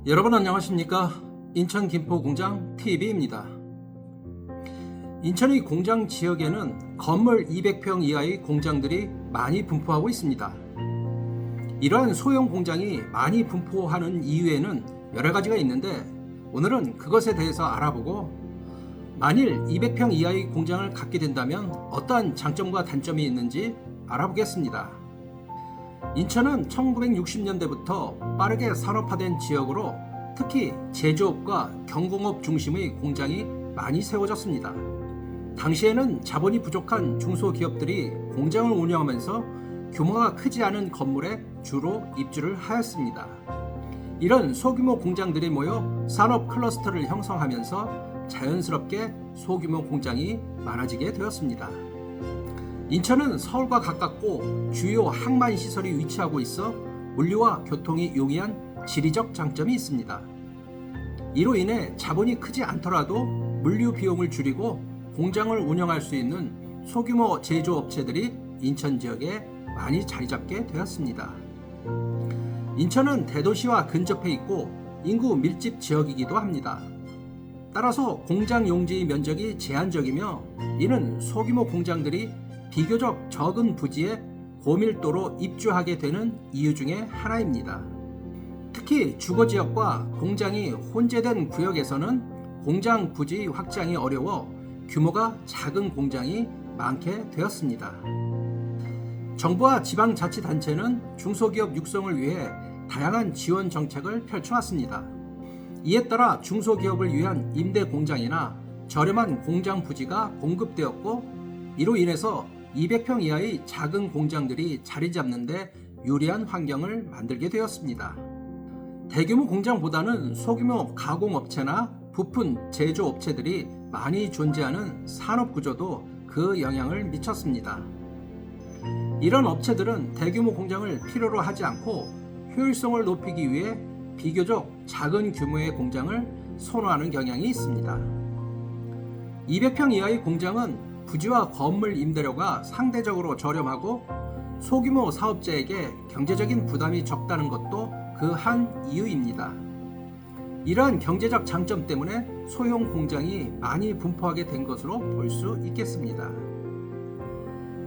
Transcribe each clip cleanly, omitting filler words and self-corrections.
여러분 안녕하십니까? 인천 김포공장 TV입니다. 인천의 공장 지역에는 건물 200평 이하의 공장들이 많이 분포하고 있습니다. 이러한 소형 공장이 많이 분포하는 이유에는 여러 가지가 있는데 오늘은 그것에 대해서 알아보고 만일 200평 이하의 공장을 갖게 된다면 어떠한 장점과 단점이 있는지 알아보겠습니다. 인천은 1960년대부터 빠르게 산업화된 지역으로 특히 제조업과 경공업 중심의 공장이 많이 세워졌습니다. 당시에는 자본이 부족한 중소기업들이 공장을 운영하면서 규모가 크지 않은 건물에 주로 입주를 하였습니다. 이런 소규모 공장들이 모여 산업 클러스터를 형성하면서 자연스럽게 소규모 공장이 많아지게 되었습니다. 인천은 서울과 가깝고 주요 항만 시설이 위치하고 있어 물류와 교통이 용이한 지리적 장점이 있습니다. 이로 인해 자본이 크지 않더라도 물류 비용을 줄이고 공장을 운영할 수 있는 소규모 제조업체들이 인천 지역에 많이 자리 잡게 되었습니다. 인천은 대도시와 근접해 있고 인구 밀집 지역이기도 합니다. 따라서 공장 용지 면적이 제한적이며 이는 소규모 공장들이 비교적 적은 부지에 고밀도로 입주하게 되는 이유 중에 하나입니다. 특히 주거지역과 공장이 혼재된 구역에서는 공장 부지 확장이 어려워 규모가 작은 공장이 많게 되었습니다. 정부와 지방자치단체는 중소기업 육성을 위해 다양한 지원 정책을 펼쳐왔습니다. 이에 따라 중소기업을 위한 임대 공장이나 저렴한 공장 부지가 공급되었고 이로 인해서 200평 이하의 작은 공장들이 자리 잡는 데 유리한 환경을 만들게 되었습니다. 대규모 공장보다는 소규모 가공업체나 부품 제조업체들이 많이 존재하는 산업구조도 그 영향을 미쳤습니다. 이런 업체들은 대규모 공장을 필요로 하지 않고 효율성을 높이기 위해 비교적 작은 규모의 공장을 선호하는 경향이 있습니다. 200평 이하의 공장은 부지와 건물 임대료가 상대적으로 저렴하고 소규모 사업자에게 경제적인 부담이 적다는 것도 그 한 이유입니다. 이러한 경제적 장점 때문에 소형 공장이 많이 분포하게 된 것으로 볼 수 있겠습니다.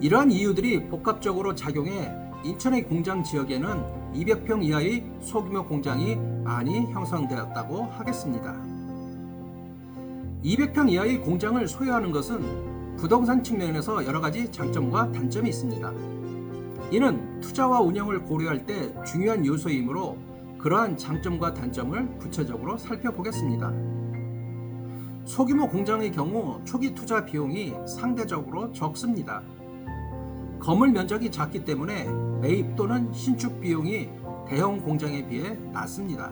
이러한 이유들이 복합적으로 작용해 인천의 공장 지역에는 200평 이하의 소규모 공장이 많이 형성되었다고 하겠습니다. 200평 이하의 공장을 소유하는 것은 부동산 측면에서 여러 가지 장점과 단점이 있습니다. 이는 투자와 운영을 고려할 때 중요한 요소이므로 그러한 장점과 단점을 구체적으로 살펴보겠습니다. 소규모 공장의 경우 초기 투자 비용이 상대적으로 적습니다. 건물 면적이 작기 때문에 매입 또는 신축 비용이 대형 공장에 비해 낮습니다.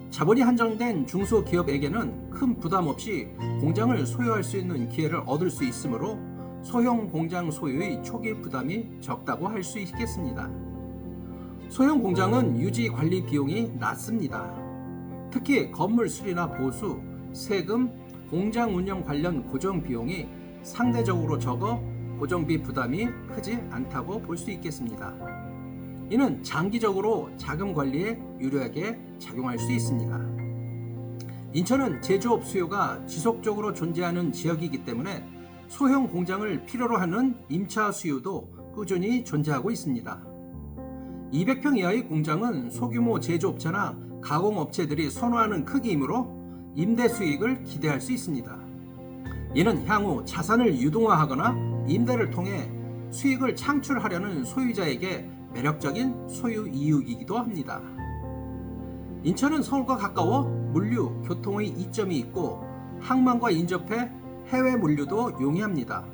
자본이 한정된 중소기업에게는 큰 부담 없이 공장을 소유할 수 있는 기회를 얻을 수 있으므로 소형 공장 소유의 초기 부담이 적다고 할 수 있겠습니다. 소형 공장은 유지 관리 비용이 낮습니다. 특히 건물 수리나 보수, 세금, 공장 운영 관련 고정 비용이 상대적으로 적어 고정비 부담이 크지 않다고 볼 수 있겠습니다. 이는 장기적으로 자금 관리에 유리하게 작용할 수 있습니다. 인천은 제조업 수요가 지속적으로 존재하는 지역이기 때문에 소형 공장을 필요로 하는 임차 수요도 꾸준히 존재하고 있습니다. 200평 이하의 공장은 소규모 제조업체나 가공업체들이 선호하는 크기이므로 임대 수익을 기대할 수 있습니다. 이는 향후 자산을 유동화하거나 임대를 통해 수익을 창출하려는 소유자에게 매력적인 소유 이유이기도 합니다. 인천은 서울과 가까워 물류, 교통의 이점이 있고 항만과 인접해 해외 물류도 용이합니다.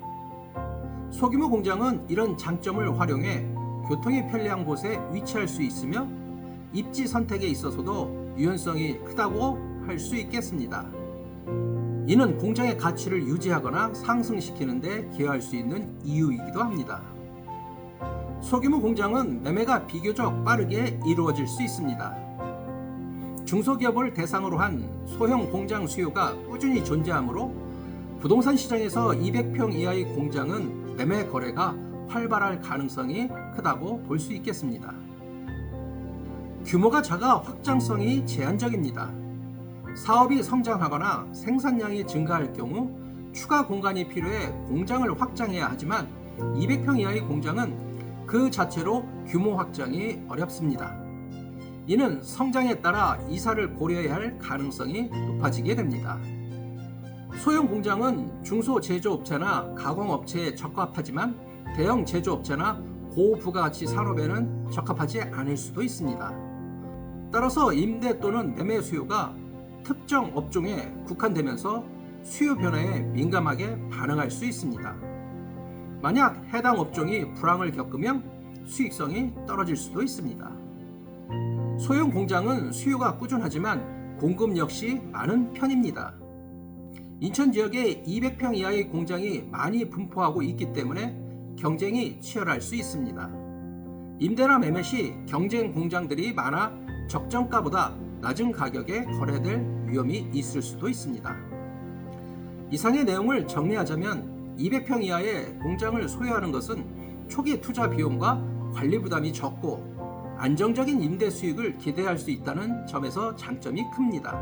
소규모 공장은 이런 장점을 활용해 교통이 편리한 곳에 위치할 수 있으며 입지 선택에 있어서도 유연성이 크다고 할 수 있겠습니다. 이는 공장의 가치를 유지하거나 상승시키는 데 기여할 수 있는 이유이기도 합니다. 소규모 공장은 매매가 비교적 빠르게 이루어질 수 있습니다. 중소기업을 대상으로 한 소형 공장 수요가 꾸준히 존재하므로 부동산 시장에서 200평 이하의 공장은 매매 거래가 활발할 가능성이 크다고 볼 수 있겠습니다. 규모가 작아 확장성이 제한적입니다. 사업이 성장하거나 생산량이 증가할 경우 추가 공간이 필요해 공장을 확장해야 하지만 200평 이하의 공장은 그 자체로 규모 확장이 어렵습니다. 이는 성장에 따라 이사를 고려해야 할 가능성이 높아지게 됩니다. 소형 공장은 중소 제조업체나 가공업체에 적합하지만 대형 제조업체나 고부가가치 산업에는 적합하지 않을 수도 있습니다. 따라서 임대 또는 매매 수요가 특정 업종에 국한되면서 수요 변화에 민감하게 반응할 수 있습니다. 만약 해당 업종이 불황을 겪으면 수익성이 떨어질 수도 있습니다. 소형 공장은 수요가 꾸준하지만 공급 역시 많은 편입니다. 인천 지역에 200평 이하의 공장이 많이 분포하고 있기 때문에 경쟁이 치열할 수 있습니다. 임대나 매매 시 경쟁 공장들이 많아 적정가보다 낮은 가격에 거래될 위험이 있을 수도 있습니다. 이상의 내용을 정리하자면 200평 이하의 공장을 소유하는 것은 초기 투자 비용과 관리 부담이 적고 안정적인 임대 수익을 기대할 수 있다는 점에서 장점이 큽니다.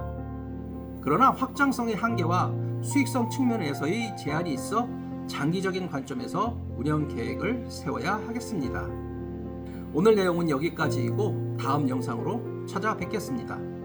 그러나 확장성의 한계와 수익성 측면에서의 제한이 있어 장기적인 관점에서 운영 계획을 세워야 하겠습니다. 오늘 내용은 여기까지이고 다음 영상으로 찾아뵙겠습니다.